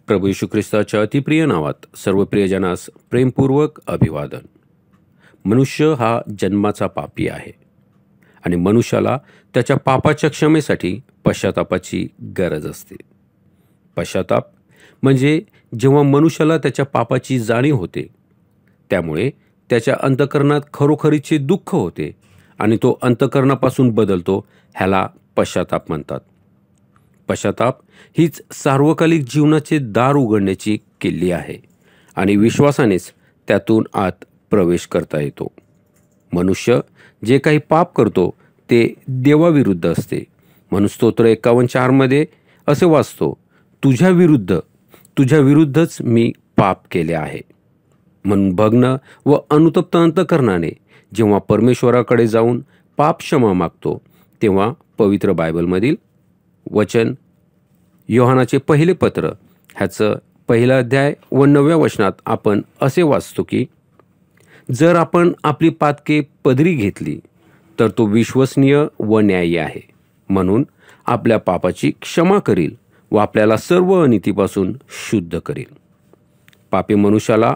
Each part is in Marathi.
प्रभू येशू ख्रिस्ताच्या अतिप्रिय नावात सर्व प्रियजनास प्रेमपूर्वक अभिवादन. मनुष्य हा जन्माचा पापी आहे आणि मनुष्याला त्याच्या पापाच्या क्षमेसाठी पश्चातापाची गरज असते. पश्चाताप म्हणजे जेव्हा मनुष्याला त्याच्या पापाची जाणीव होते, त्यामुळे त्याच्या अंतःकरणात खरोखरीचे दुःख होते आणि तो अंतःकरणापासून बदलतो, ह्याला पश्चाताप म्हणतात. पश्चाताप हीच सार्वकालिक जीवनाचे दार उघडण्याची किल्ली आहे आणि विश्वासानेच त्यातून आत प्रवेश करता येतो. मनुष्य जे काही पाप करतो ते देवाविरुद्ध असते, म्हणून स्तोत्र 51:4 मध्ये असे वाचतो, तुझ्या विरुद्धच मी पाप केले आहे. म्हणून भग्न व अनुतप्त अंतःकरणाने जेव्हा परमेश्वराकडे जाऊन पाप क्षमा मागतो, तेव्हा पवित्र बायबलमधील वचन योहानाचे पहिले पत्र ह्याचं 1 अध्याय व 9व्या वचनात आपण असे वाचतो की, जर आपण आपली पातके पदरी घेतली तर तो विश्वसनीय व न्यायी आहे, म्हणून आपल्या पापाची क्षमा करील व आपल्याला सर्व अनितीपासून शुद्ध करील. पापी मनुष्याला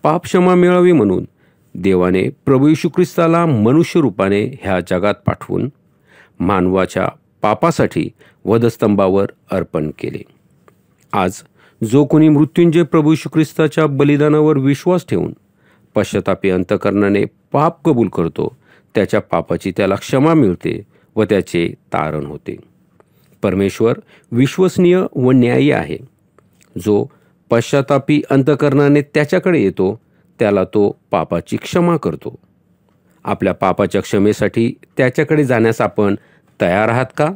पाप क्षमा मिळावी म्हणून देवाने प्रभू येशू ख्रिस्ताला मनुष्य रूपाने ह्या जगात पाठवून मानवाच्या पापासाठी वधस्तंभावर अर्पण केले. आज जो कोणी मृत्युंजय प्रभू येशू ख्रिस्ताच्या बलिदानावर विश्वास ठेवून पश्चातापी अंतःकरणाने पाप कबूल करतो, त्याच्या पापाची त्याला क्षमा मिळते व त्याचे तारण होते. परमेश्वर विश्वसनीय व न्यायी आहे. जो पश्चातापी अंतःकरणाने त्याच्याकडे येतो, त्याला तो पापाची क्षमा करतो. आपल्या पापाच्या क्षमेसाठी त्याच्याकडे जाण्यास आपण तयार आहात का?